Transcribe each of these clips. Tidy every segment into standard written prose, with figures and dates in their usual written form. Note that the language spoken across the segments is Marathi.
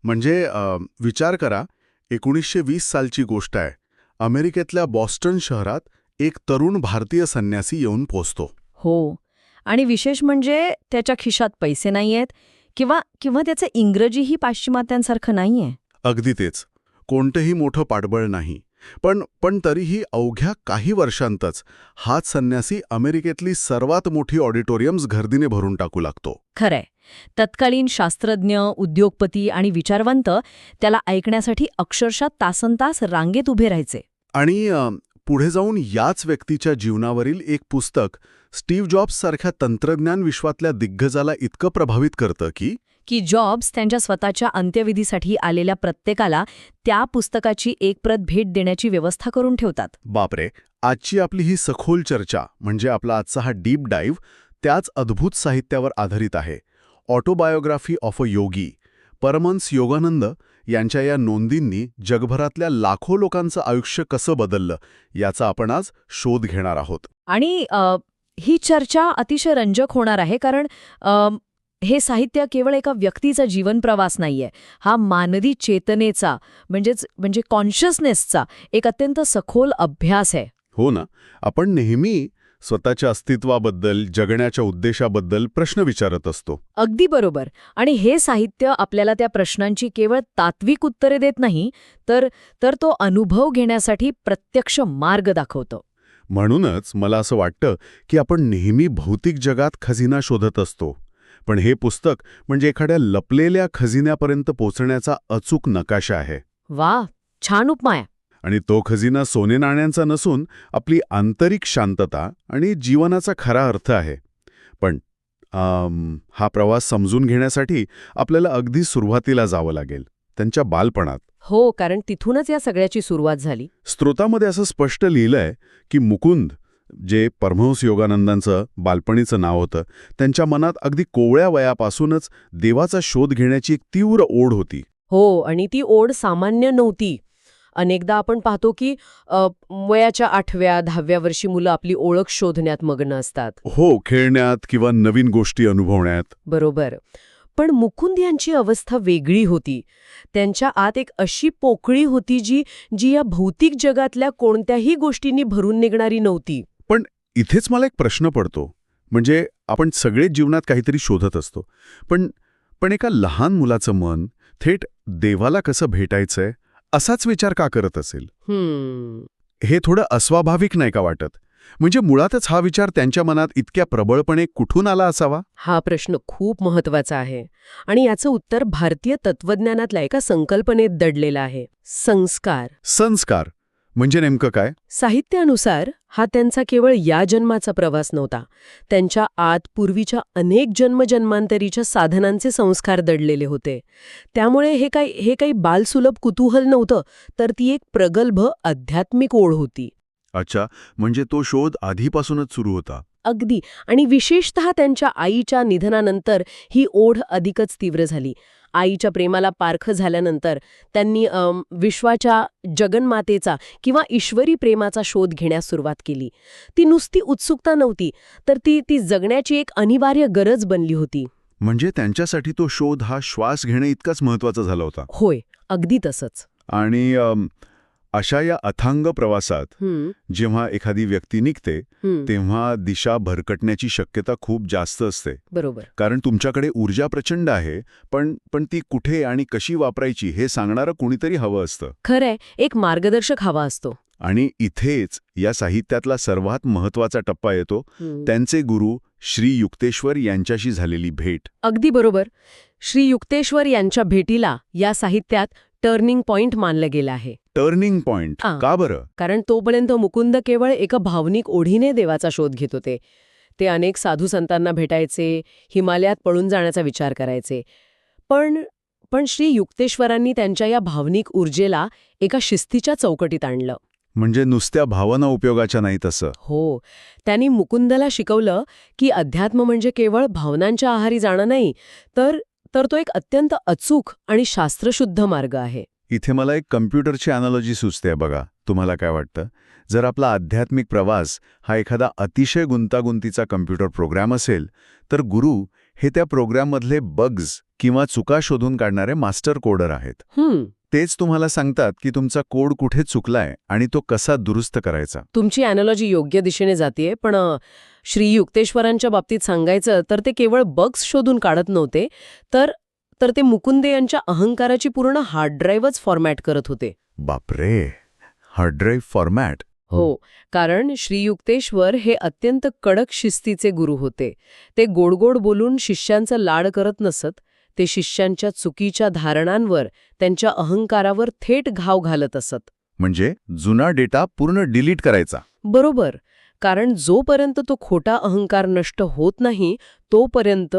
म्हणजे विचार करा, 1920 सालची गोष्ट आहे. अमेरिकेतल्या बॉस्टन शहरात एक तरुण भारतीय संन्यासी येऊन पोचतो. हो. आणि विशेष म्हणजे त्याच्या खिशात पैसे नाहीयेत किंवा किंवा त्याचं इंग्रजीही पाश्चिमात्यांसारखं नाहीये. अगदी तेच. कोणतंही मोठं पाठबळ नाही. पण तरीही अवघ्या काही वर्षांतच हाच संन्यासी अमेरिकेतली सर्वात मोठी ऑडिटोरियम्स गर्दीने भरून टाकू लागतो. खरंय. तत्कालीन शास्त्रज्ञ, उद्योगपती आणि विचारवंत त्याला ऐकण्यासाठी अक्षरशः तासनतास रांगेत उभे राहायचे. आणि पुढे जाऊन याच व्यक्तीच्या जीवनावरील एक पुस्तक स्टीव्ह जॉब्ससारख्या तंत्रज्ञान विश्वातल्या दिग्गजाला इतकं प्रभावित करतं की जॉब्स त्यांच्या स्वतःच्या अंत्यविधीसाठी आलेल्या प्रत्येकाला त्या पुस्तकाची एक प्रत भेट देण्याची व्यवस्था करून ठेवतात. बापरे. आजची आपली ही सखोल चर्चा म्हणजे आपला आजचा हा डीप डाईव्ह त्याच अद्भुत साहित्यावर आधारित आहे. ऑटोबायोग्राफी ऑफ अ योगी. परमहंस योगानंद यांच्या या नोंदींनी जगभरातल्या लाखो लोकांचं आयुष्य कसं बदललं याचा आपण आज शोध घेणार आहोत. आणि ही चर्चा अतिशय रंजक होणार आहे कारण हे साहित्य केवळ एका व्यक्तीचा जीवनप्रवास नाहीये. हा मानवी चेतनेचा म्हणजे कॉन्शियसनेसचा एक अत्यंत सखोल अभ्यास आहे. हो ना. आपण नेहमी स्वतःच्या अस्तित्वाबद्दल, जगण्याच्या उद्देशाबद्दल प्रश्न विचारत असतो. अगदी बरोबर. आणि हे साहित्य आपल्याला त्या प्रश्नांची केवळ तात्विक उत्तरे देत नाही, तर तो अनुभव घेण्यासाठी प्रत्यक्ष मार्ग दाखवतो. म्हणूनच मला असं वाटतं की आपण नेहमी भौतिक जगात खजिना शोधत असतो. पण हे पुस्तक म्हणजे एखाद्या लपलेल्या खजिन्यापर्यंत पोचण्याचा अचूक नकाशा आहे. वा, छान उपमा आहे. आणि तो खजिना सोने नाण्यांचा नसून आपली आंतरिक शांतता आणि जीवनाचा खरा अर्थ आहे. पण हा प्रवास समजून घेण्यासाठी आपल्याला अगदी सुरुवातीला जावं लागेल, त्यांच्या बालपणात. हो, कारण तिथूनच या सगळ्याची सुरुवात झाली. स्रोतामध्ये असं स्पष्ट लिहिलंय की मुकुंद, जे परमहंस योगानंदांचं बालपणीचं नाव होतं, त्यांच्या मनात अगदी कोवळ्या वयापासूनच देवाचा शोध घेण्याची एक तीव्र ओढ होती. हो, आणि ती ओढ सामान्य नव्हती. अनेकदा आपण पाहतो की वयाच्या 8व्या 10व्या वर्षी मुलं आपली ओळख शोधण्यात मग्न असतात. हो, खेळण्यात किंवा नवीन गोष्टी अनुभवण्यात. बरोबर. पण मुकुंद यांची अवस्था वेगळी होती. त्यांच्या आत एक अशी पोकळी होती जी या भौतिक जगातल्या कोणत्याही गोष्टींनी भरून निघणारी नव्हती. पण इथेच मला एक प्रश्न पडतो. म्हणजे आपण सगळेच जीवनात काहीतरी शोधत असतो. पण एका लहान मुलाचं मन थेट देवाला कसं भेटायचंय असाच विचार का करत असेल? हे थोडं अस्वाभाविक नाही का वाटत? म्हणजे मुळातच हा विचार त्यांच्या मनात इतक्या प्रबळपणे कुठून आला असावा? हा प्रश्न खूप महत्वाचा आहे. आणि याचं उत्तर भारतीय तत्वज्ञानातल्या एका संकल्पनेत दडलेलं आहे. संस्कार. संस्कार म्हणजे नेमकं काय? साहित्यानुसार हा त्यांचा केवळ या जन्माचा प्रवास नव्हता. त्यांच्या आत पूर्वीच्या अनेक जन्मजन्मांतरीच्या साधनांचे संस्कार दडलेले होते. त्यामुळे हे काही बालसुलभ कुतूहल नव्हतं, तर ती एक प्रगल्भ आध्यात्मिक ओढ होती. अच्छा, म्हणजे तो शोध आधीपासूनच सुरू होता. अगदी. आणि विशेषतः त्यांच्या आईच्या निधनानंतर ही ओढ अधिकच तीव्र झाली. आईच्या प्रेमाला पारखं झाल्यानंतर त्यांनी विश्वाच्या जगन्मातेचा किंवा ईश्वरी प्रेमाचा शोध घेण्यास सुरुवात केली. ती नुसती उत्सुकता नव्हती, तर ती जगण्याची एक अनिवार्य गरज बनली होती. म्हणजे त्यांच्यासाठी तो शोध हा श्वास घेणे इतकाच महत्वाचा झाला होता. होय, अगदी तसंच. आणि अशा या अथांग प्रवासात जेव्हा एखादी व्यक्ती निघते तेव्हा दिशा भरकटण्याची शक्यता खूप जास्त असते. बरोबर. कारण तुमच्याकडे ऊर्जा प्रचंड आहे, पण ती कुठे आणि कशी वापरायची हे सांगणारं कुणीतरी हवं असतं. खरंय, एक मार्गदर्शक हवा असतो. आणि इथेच या साहित्यातला सर्वात महत्वाचा टप्पा येतो, त्यांचे गुरु श्री युक्तेश्वर यांच्याशी झालेली भेट. अगदी बरोबर. श्री युक्तेश्वर यांच्या भेटीला या साहित्यात टर्निंग पॉइंट मानलं गेलं आहे. टर्निंग पॉइंट का बरं? कारण तोपर्यंत मुकुंद केवळ एका भावनिक ओढीने देवाचा शोध घेत होते. ते अनेक साधू संतांना भेटायचे, हिमालयात पळून जाण्याचा विचार करायचे. पण श्री युक्तेश्वरांनी त्यांच्या या भावनिक ऊर्जेला एका शिस्तीच्या चौकटीत आणलं. म्हणजे नुसत्या भावना उपयोगाच्या नाहीत असं? हो. त्यांनी मुकुंदला शिकवलं की अध्यात्म म्हणजे केवळ भावनांच्या आहारी जाणं नाही, तर तो एक अत्यंत अचूक आणि शास्त्रशुद्ध मार्ग आहे. इथे मला एक कम्प्युटरची अॅनालॉजी सुचते बघा. तुम्हाला काय वाटतं? जर आपला आध्यात्मिक प्रवास हा एखादा अतिशय गुंतागुंतीचा कम्प्युटर प्रोग्राम असेल, तर गुरु हे त्या प्रोग्राममधले बग्स किंवा चुका शोधून काढणारे मास्टर कोडर आहेत. तेच तुम्हाला सांगतात की तुमचा कोड कुठे चुकलाय आणि तो कसा दुरुस्त करायचा. तुमची अॅनॉलॉजी योग्य दिशेने जातीये, पण श्री युक्तेश्वरांच्या बाबतीत सांगायचं तर ते केवळ बग्स शोधून काढत नव्हते, तर ते मुकुंदे यांच्या अहंकाराची पूर्ण हार्ड ड्राईव्हच फॉर्मॅट करत होते. बापरे, हार्ड ड्राईव्ह फॉर्मॅट. हो, कारण श्री युक्तेश्वर हे अत्यंत कडक शिस्तीचे गुरु होते. ते गोड बोलून शिष्यांचा लाड करत नसत. ते शिष्यांच्या चुकीच्या धारणांवर, त्यांच्या अहंकारावर थेट घाव घालत असत. म्हणजे जुना डेटा पूर्ण डिलीट करायचा. बरोबर, कारण जोपर्यंत तो खोटा अहंकार नष्ट होत नाही तोपर्यंत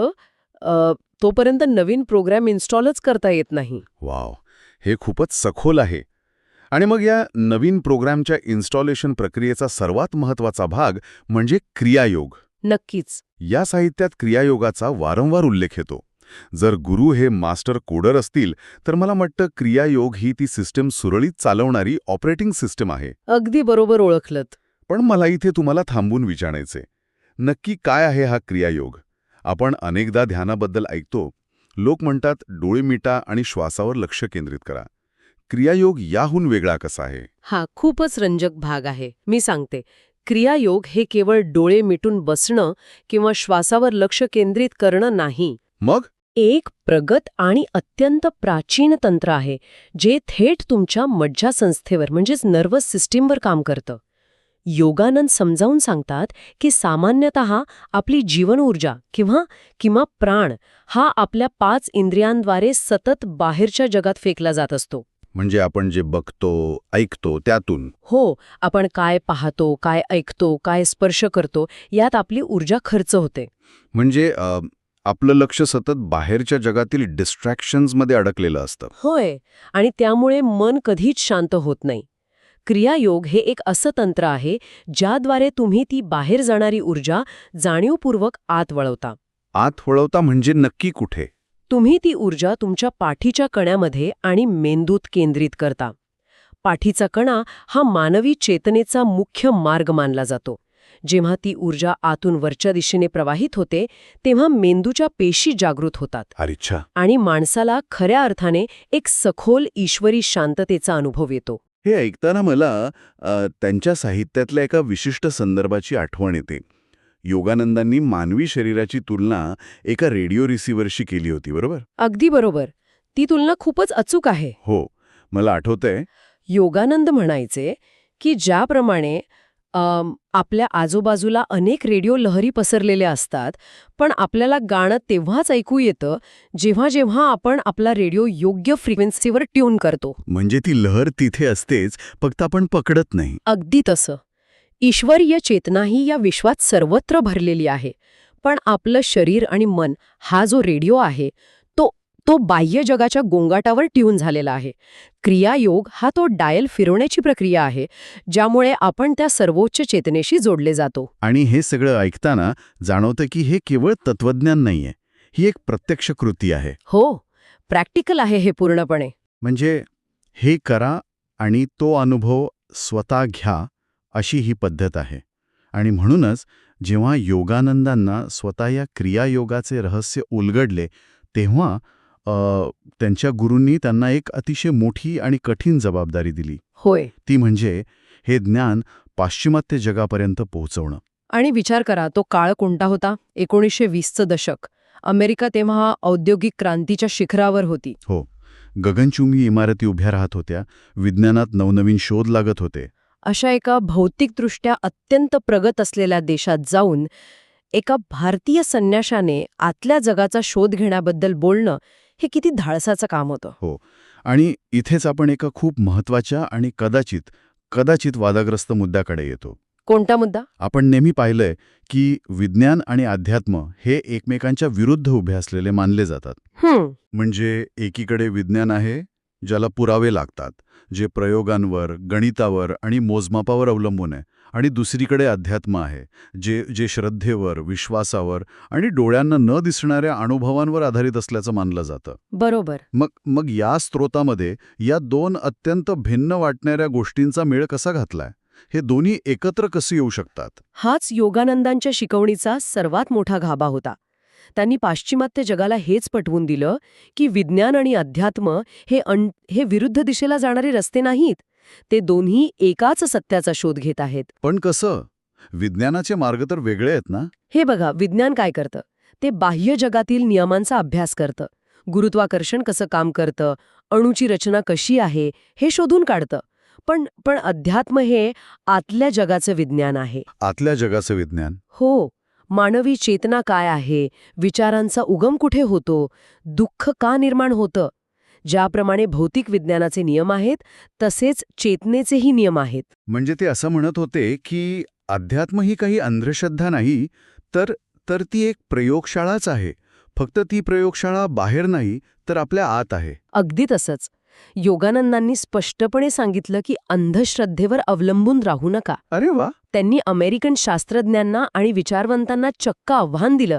नवीन प्रोग्रॅम इन्स्टॉलच करता येत नाही. वाव, हे खूपच सखोल आहे. आणि मग या नवीन प्रोग्रामच्या इन्स्टॉलेशन प्रक्रियेचा सर्वात महत्वाचा भाग म्हणजे क्रियायोग. नक्कीच. या साहित्यात क्रियायोगाचा वारंवार उल्लेख येतो. जर गुरु हे मास्टर कोडर असतील तर मला वाटतं क्रियायोग ही ती सिस्टम सुरळीत चालवणारी ऑपरेटिंग सिस्टम आहे. अगदी बरोबर ओळखलत. पण मला इथे तुम्हाला थांबून विचारायचे, नक्की काय आहे हा क्रियायोग? आपण अनेकदा ध्यानाबद्दल ऐकतो. लोक म्हणतात डोळे मिटा आणि श्वासावर लक्ष केंद्रित करा. क्रियायोग याहून वेगळा कसा आहे? हा खूपच रंजक भाग आहे. मी सांगते. क्रियायोग हे केवळ डोळे मिटून बसणं किंवा श्वासावर लक्ष केंद्रित करणं नाही. मग एक प्रगत आणि अत्यंत प्राचीन तंत्र आहे जे थेट तुमच्या मज्जासंस्थेवर म्हणजेच नर्वस सिस्टीमवर काम करतं. योगानंद समजावून सांगतात की सामान्यतः आपली जीवन ऊर्जा किंवा प्राण हा आपल्या 5 इंद्रियांद्वारे सतत बाहेरच्या जगात फेकला जात असतो. म्हणजे आपण जे बघतो, ऐकतो त्यातून. हो, आपण काय पाहतो, काय ऐकतो, काय स्पर्श करतो यात आपली ऊर्जा खर्च होते. म्हणजे आपलं लक्ष सतत बाहेरच्या जगातील डिस्ट्रॅक्शन्समध्ये अडकलेलं असतं. होय, आणि त्यामुळे मन कधीच शांत होत नाही. क्रियायोग हे एक असं तंत्र आहे ज्याद्वारे तुम्ही ती बाहेर जाणारी ऊर्जा जाणीवपूर्वक आत वळवता. आत वळवता म्हणजे नक्की कुठे? तुम्ही ती ऊर्जा तुमच्या पाठीच्या कण्यामध्ये आणि मेंदूत केंद्रित करता. पाठीचा कणा हा मानवी चेतनेचा मुख्य मार्ग मानला जातो. जेव्हा ती ऊर्जा आतून वरच्या दिशेने प्रवाहित होते तेव्हा मेंदूच्या पेशी जागृत होतात. अच्छा. आणि माणसाला खऱ्या अर्थाने एक सखोल ईश्वरी शांततेचा अनुभव येतो. हे ऐकताना मला त्यांच्या साहित्यातल्या एका विशिष्ट संदर्भाची आठवण येते. योगानंदांनी मानवी शरीराची तुलना एका रेडिओ रिसिव्हरशी केली होती, बरोबर? अगदी बरोबर. ती तुलना खूपच अचूक आहे. हो, मला आठवतंय. योगानंद म्हणायचे की ज्याप्रमाणे आपल्या आजूबाजूला अनेक रेडिओ लहरी पसरलेल्या असतात, पण आपल्याला गाणं तेव्हाच ऐकू येतं जेव्हा आपण आपला रेडिओ योग्य फ्रिक्वेन्सीवर ट्यून करतो. म्हणजे ती लहर तिथे असतेच, फक्त आपण पकडत नाही. अगदी तसं. ईश्वरीय चेतनाही या विश्वात सर्वत्र भरलेली आहे, पण आपलं शरीर आणि मन हा जो रेडिओ आहे तो बाह्य जगाच्या गोंगाटावर ट्यून झालेला आहे. क्रियायोग हा तो डायल फिरवण्याची प्रक्रिया आहे ज्यामुळे आपण त्या सर्वोच्च चेतनेशी जोडले जातो. आणि हे सगळं ऐकताना जाणवतं की हे केवळ तत्वज्ञान नाहीये, ही एक प्रत्यक्ष कृती आहे. हो, प्रॅक्टिकल आहे हे पूर्णपणे. म्हणजे हे करा आणि तो अनुभव स्वतः घ्या, अशी ही पद्धत आहे. आणि म्हणूनच जेव्हा योगानंदांना स्वतः या क्रियायोगाचे रहस्य उलगडले तेव्हा त्यांच्या गुरूंनी त्यांना एक अतिशय मोठी आणि कठीण जबाबदारी दिली. होय. ती म्हणजे हे ज्ञान पाश्चिमात्य जगापर्यंत पोहोचवणं. आणि विचार करा, तो काळ कोणता होता? 1920चं दशक. अमेरिका तेव्हा औद्योगिक क्रांतीच्या शिखरावर होती. हो, गगनचुंबी इमारती उभ्या राहत होत्या, विज्ञानात नवनवीन शोध लागत होते. अशा एका भौतिकदृष्ट्या अत्यंत प्रगत असलेल्या देशात जाऊन एका भारतीय संन्याशाने आतल्या जगाचा शोध घेण्याबद्दल बोलणं हे किती धाडसाचं काम होतं. हो, आणि इथेच आपण एका खूप महत्वाच्या आणि कदाचित वादग्रस्त मुद्द्याकडे येतो. कोणता मुद्दा? आपण नेहमी पाहिलंय की विज्ञान आणि अध्यात्म हे एकमेकांच्या विरुद्ध उभे असलेले मानले जातात. म्हणजे एकीकडे विज्ञान आहे ज्याला पुरावे लागतात, जे प्रयोगांवर, गणितावर आणि मोजमापावर अवलंबून आहे, आणि दुसरीकडे अध्यात्म आहे जे श्रद्धेवर, विश्वासावर आणि डोळ्यांना न दिसणाऱ्या अनुभवांवर आधारित असल्याचं मानलं जातं. बरोबर. मग या स्रोतामध्ये या दोन अत्यंत भिन्न वाटणाऱ्या गोष्टींचा मेळ कसा घातलाय? हे दोन्ही एकत्र कसे येऊ शकतात? हाच योगानंदांच्या शिकवणीचा सर्वात मोठा गाभा होता. त्यांनी पाश्चिमात्य जगाला हेच पटवून दिलं की विज्ञान आणि अध्यात्म हे विरुद्ध दिशेला जाणारे रस्ते नाहीत. ते दोन्ही एकाच सत्याचा शोध घेत आहेत. पण कसं? विज्ञानाचे मार्ग तर वेगळे आहेत ना? हे बघा, विज्ञान काय करतं? ते बाह्य जगातील नियमांचा अभ्यास करतं. गुरुत्वाकर्षण कसं काम करतं, अणूची रचना कशी आहे, हे शोधून काढतं. पण अध्यात्म हे आतल्या जगाचं विज्ञान आहे. आतल्या जगाचं विज्ञान? हो. मानवी चेतना काय आहे, विचारांचा उगम कुठे होतो, दुःख का निर्माण होतं. ज्याप्रमाणे भौतिक विज्ञानाचे नियम आहेत, तसेच चेतनेचेही नियम आहेत. म्हणजे ते असं म्हणत होते की अध्यात्म ही काही अंधश्रद्धा नाही, तर ती एक प्रयोगशाळाच आहे. फक्त ती प्रयोगशाळा बाहेर नाही, तर आपल्या आत आहे. अगदी तसंच. योगानंदांनी स्पष्टपणे सांगितलं की अंधश्रद्धेवर अवलंबून राहू नका. अरे वा! त्यांनी अमेरिकन शास्त्रज्ञांना आणि विचारवंतांना चक्क आव्हान दिलं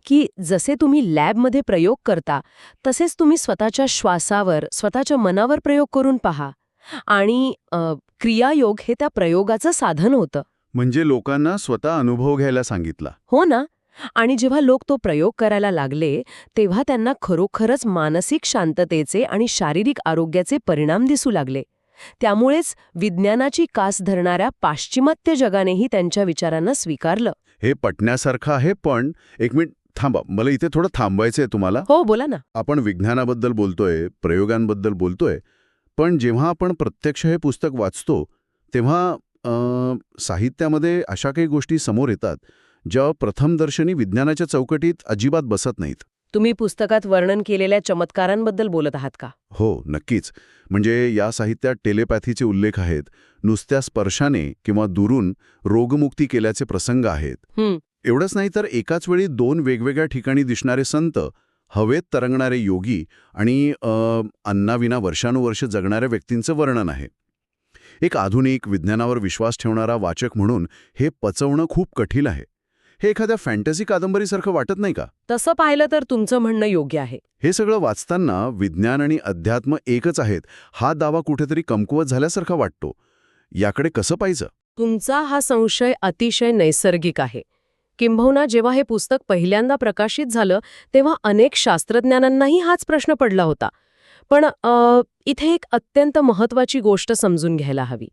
की जसे तुम्ही लॅबमध्ये प्रयोग करता, तसेच तुम्ही स्वतःच्या श्वासावर, स्वतःच्या मनावर प्रयोग करून पहा. आणि क्रियायोग हे त्या प्रयोगाचं साधन होतं. म्हणजे लोकांना स्वतः अनुभव घ्यायला सांगितला. हो ना. आणि जेव्हा लोक तो प्रयोग करायला लागले, तेव्हा त्यांना खरोखरच मानसिक शांततेचे आणि शारीरिक आरोग्याचे परिणाम दिसू लागले. त्यामुळेच विज्ञानाची कास धरणाऱ्या पाश्चिमात्य जगानेही त्यांच्या विचारांना स्वीकारलं. हे पटण्यासारखं आहे, पण एक मिनिट थांबा, मला इथे थोडं थांबवायचंय तुम्हाला. हो, बोला ना. आपण विज्ञानाबद्दल बोलतोय, प्रयोगांबद्दल बोलतोय, पण जेव्हा आपण प्रत्यक्ष हे पुस्तक वाचतो, तेव्हा साहित्यामध्ये अशा काही गोष्टी समोर येतात ज्या प्रथमदर्शनी विज्ञानाच्या चौकटीत अजिबात बसत नाहीत. तुम्ही पुस्तकात वर्णन केलेल्या चमत्कारांबद्दल बोलत आहात का? हो, नक्कीच. म्हणजे या साहित्यात टेलेपॅथीचे उल्लेख आहेत, नुसत्या स्पर्शाने किंवा दुरून रोगमुक्ती केल्याचे प्रसंग आहेत. एवढंच नाही तर एकाच वेळी 2 वेगवेगळ्या ठिकाणी दिसणारे संत, हवेत तरंगणारे योगी आणि अन्नाविना वर्षानुवर्ष जगणाऱ्या व्यक्तींचं वर्णन आहे. एक आधुनिक विज्ञानावर विश्वास ठेवणारा वाचक म्हणून हे पचवणं खूप कठीण आहे. हे एखाद्या फॅन्टसी कादंबरीसारखं वाटत नाही का? तसं पाहिलं तर तुमचं म्हणणं योग्य आहे. हे सगळं वाचताना विज्ञान आणि अध्यात्म एकच आहेत हा दावा कुठेतरी कमकुवत झाल्यासारखा वाटतो. याकडे कसं पाहिजे? तुमचा हा संशय अतिशय नैसर्गिक आहे. किंबहुना जेव्हा हे पुस्तक पहिल्यांदा प्रकाशित झालं, तेव्हा अनेक शास्त्रज्ञांनाही हाच प्रश्न पडला होता. पण इथे एक अत्यंत महत्त्वाची गोष्ट समजून घ्यायला हवी.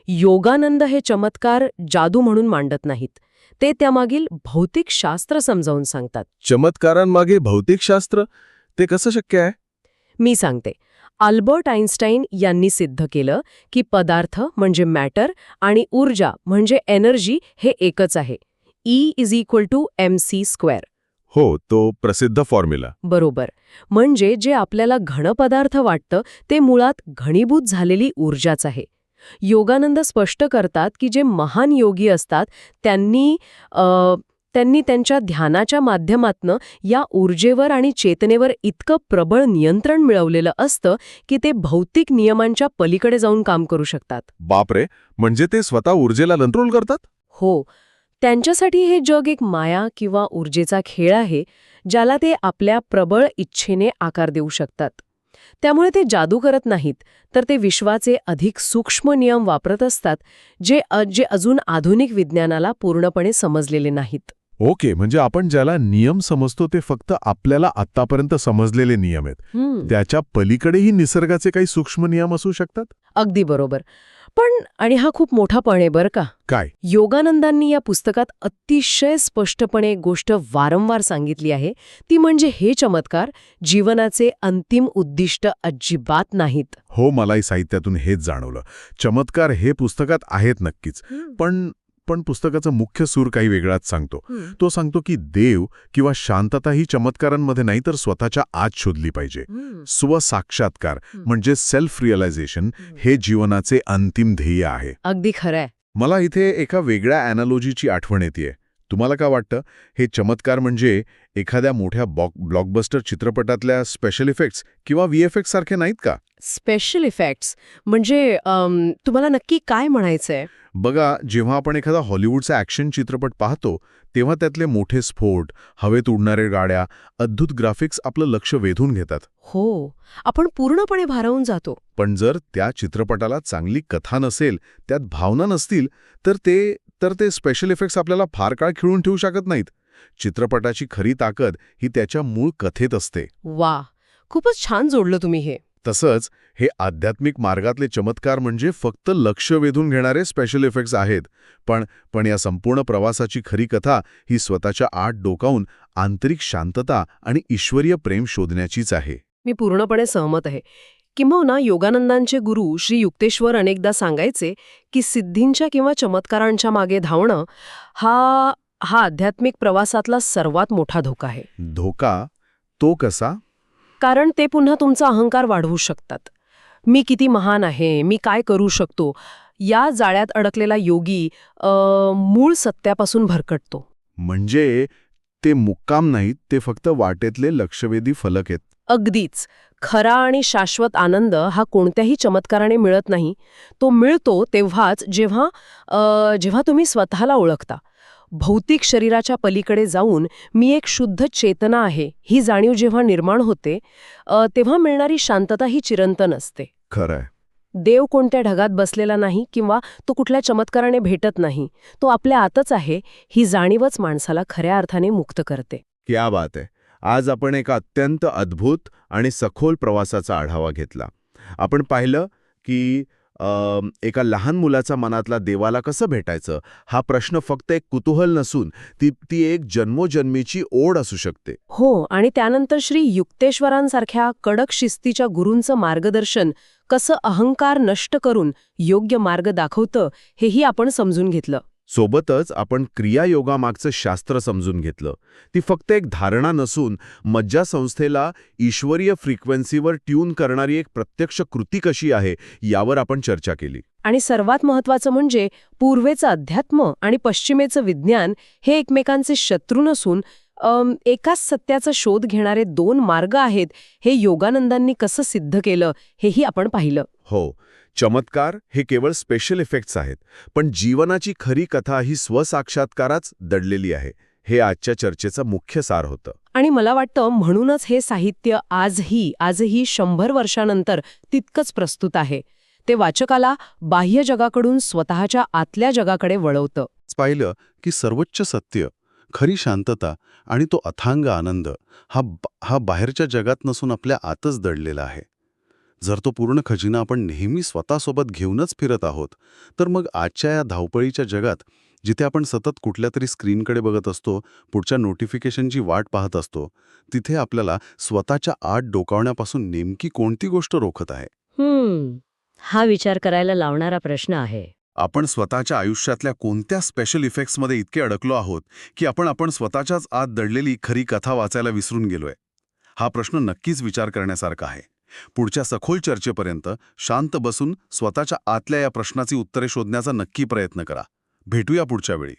योगानंद हे चमत्कार जादू म्हणून मांडत नाहीत. ते त्यामागील भौतिक शास्त्र समजावून सांगतात. चमत्कारांमागे भौतिकशास्त्र? ते कसं शक्य आहे? मी सांगते. अल्बर्ट आइन्स्टाईन यांनी सिद्ध केलं की पदार्थ म्हणजे मॅटर आणि ऊर्जा म्हणजे एनर्जी हे एकच आहे. E=mc². हो, तो प्रसिद्ध फॉर्म्युला. बरोबर. म्हणजे जे आपल्याला घन पदार्थ वाटतं ते मुळात घनीभूत झालेली ऊर्जाच आहे. योगानंद स्पष्ट करतात की जे महान योगी असतात त्यांनी त्यांच्या ध्यानाच्या माध्यमातनं या ऊर्जेवर आणि चेतनेवर इतकं प्रबळ नियंत्रण मिळवलेलं असतं की ते भौतिक नियमांच्या पलीकडे जाऊन काम करू शकतात. बापरे, म्हणजे ते स्वतः ऊर्जेला कंट्रोल करतात? हो. त्यांच्यासाठी हे जग एक माया किंवा ऊर्जेचा खेळ आहे, ज्याला ते आपल्या प्रबळ इच्छेने आकार देऊ शकतात. त्यामुळे ते जादू करत नाहीत, तर ते विश्वाचे अधिक सूक्ष्म नियम वापरत असतात, जे अजून आधुनिक विज्ञानाला पूर्णपणे समजलेले नाहीत. ओके, म्हणजे आपण ज्याला नियम समजतो ते फक्त आपल्याला आतापर्यंत समजलेले नियम आहेत. त्याच्या पलीकडेही निसर्गाचे काही सूक्ष्म नियम असू शकतात? अगदी बरोबर. पण, आणि हा खूप मोठा पण आहे बरं का, काय? योगानंदांनी या पुस्तकात अतिशय स्पष्टपणे गोष्ट वारंवार सांगितली आहे, ती म्हणजे हे चमत्कार जीवनाचे अंतिम उद्दिष्ट अजिबात नाहीत. हो, मलाही साहित्यातून हेच जाणवलं. चमत्कार हे पुस्तकात आहेत नक्कीच, पण पुस्तकाचा मुख्य सूर काही वेगळाच सांगतो. तो सांगतो की देव किंवा शांतता ही चमत्कारांमध्ये नाही तर स्वतःच्या आत शोधली पाहिजे. स्वसाक्षात्कार म्हणजे सेल्फ रिअलायझेशन हे जीवनाचे अंतिम ध्येय आहे. अगदी खरंय. मला इथे एका वेगळ्या ॲनालॉजीची आठवण येते. तुम्हाला काय वाटतं? हे चमत्कार म्हणजे एखाद्या मोठ्या ब्लॉकबस्टर चित्रपटातल्या स्पेशल इफेक्ट्स किंवा VFX सारखे नाहीत का? स्पेशल इफेक्ट्स म्हणजे तुम्हाला नक्की काय म्हणायचंय? बघा, जेव्हा आपण एखादा हॉलिवूडचा ॲक्शन चित्रपट पाहतो तेव्हा त्यातले मोठे स्फोट, हवेत उडणारे गाड्या, अद्भुत ग्राफिक्स आपलं लक्ष वेधून घेतात. हो, आपण पूर्णपणे भारावून जातो. पण जर त्या चित्रपटाला चांगली कथा नसेल, त्यात भावना नसतील, तर ते स्पेशल इफेक्ट्स आपल्याला फार काळ खिळून ठेवू शकत नाहीत. चित्रपटाची खरी ताकद ही त्याच्या मूळ कथेत असते. वा, खूपच छान जोडलं तुम्ही हे. तसंच हे आध्यात्मिक मार्गातले चमत्कार म्हणजे फक्त लक्ष वेधून घेणारे स्पेशल इफेक्ट्स आहेत, पण या संपूर्ण प्रवासाची खरी कथा ही स्वतःच्या आत डोकावून आंतरिक शांतता आणि ईश्वरीय प्रेम शोधण्याचीच आहे. मी पूर्णपणे सहमत आहे. किंबहुना योगानंदांचे गुरु श्री युक्तेश्वर अनेकदा सांगायचे की सिद्धींच्या किंवा चमत्कारांच्या मागे धावणं हा आध्यात्मिक प्रवासातला सर्वात मोठा धोका आहे. धोका तो कसा? कारण ते पुन्हा तुमचा अहंकार वाढवू शकतात. मी किती महान आहे, मी काय करू शकतो, या जाळ्यात अडकलेला योगी मूळ सत्यापासून भरकटतो. म्हणजे ते मुक्काम नाहीत, ते फक्त वाटेतले लक्षवेधी फलक आहेत. अगदीच. खरा आणि शाश्वत आनंद हा कोणत्याही चमत्काराने मिळत नाही. तो मिळतो तेव्हाच जेव्हा तुम्ही स्वतःला ओळखता. भौतिक शरीराच्या पलीकडे जाऊन मी एक शुद्ध चेतना आहे ही जाणीव जेव्हा निर्माण होते तेव्हा मिळणारी शांतता ही चिरंतन असते. खरंय. देव कोणत्या ढगात बसलेला नाही किंवा तो कुठल्या चमत्काराने भेटत नाही. तो आपल्या आतच आहे ही जाणीवच माणसाला खऱ्या अर्थाने मुक्त करते. क्या बात आहे. आज आपण एका अत्यंत अद्भुत आणि सखोल प्रवासाचा आढावा घेतला. आपण पाहिलं की एका लहान मुलाचा मनातला देवाला कसं भेटायचं हा प्रश्न फक्त एक कुतूहल नसून ती एक जन्मोजन्मीची ओढ असू शकते. हो, आणि त्यानंतर श्री युक्तेश्वरांसारख्या कडक शिस्तीच्या गुरूंचं मार्गदर्शन कसं अहंकार नष्ट करून योग्य मार्ग दाखवतं हेही आपण समजून घेतलं. सोबतच आपण क्रियायोगामागचं शास्त्र समजून घेतलं. ती फक्त एक धारणा नसून मज्जासंस्थेला ईश्वरीय फ्रिक्वेन्सीवर ट्यून करणारी एक प्रत्यक्ष कृती कशी आहे यावर आपण चर्चा केली. आणि सर्वात महत्त्वाचं म्हणजे पूर्वेचं अध्यात्म आणि पश्चिमेचं विज्ञान हे एकमेकांचे शत्रू नसून एकाच सत्याचा शोध घेणारे दोन मार्ग आहेत हे योगानंदांनी कसं सिद्ध केलं हेही आपण पाहिलं. हो, चमत्कार हे केवळ स्पेशल इफेक्ट्स आहेत, पण जीवनाची खरी कथा ही स्वसाक्षात्काराच दडलेली आहे. हे आजच्या चर्चेचं मुख्य सार होतं. आणि मला वाटतं म्हणूनच हे साहित्य आजही 100 वर्षानंतर तितकंच प्रस्तुत आहे. ते वाचकाला बाह्य जगाकडून स्वतःच्या आतल्या जगाकडे वळवतं. पाहिलं की सर्वोच्च सत्य, खरी शांतता आणि तो अथांग आनंद हा बाहेरच्या जगात नसून आपल्या आतच दडलेला आहे. जर तो पूर्ण खजिना आपण नेहमी स्वतःसोबत घेऊनच फिरत आहोत, तर मग आजच्या या धावपळीच्या जगात जिथे आपण सतत कुठल्या तरी स्क्रीनकडे बघत असतो, पुढच्या नोटिफिकेशनची वाट पाहत असतो, तिथे आपल्याला स्वतःच्या आत डोकावण्यापासून नेमकी कोणती गोष्ट रोखत आहे? हा विचार करायला लावणारा प्रश्न आहे. आपण स्वतःच्या आयुष्यातल्या कोणत्या स्पेशल इफेक्ट्समध्ये इतके अडकलो आहोत की आपण स्वतःच्याच आत दडलेली खरी कथा वाचायला विसरून गेलोय? हा प्रश्न नक्कीच विचार करण्यासारखा आहे. पुढच्या सखोल चर्चेपर्यंत शांत बसून स्वतःच्या आतल्या या प्रश्नाची उत्तरे शोधण्याचा नक्की प्रयत्न करा. भेटूया पुढच्या वेळी.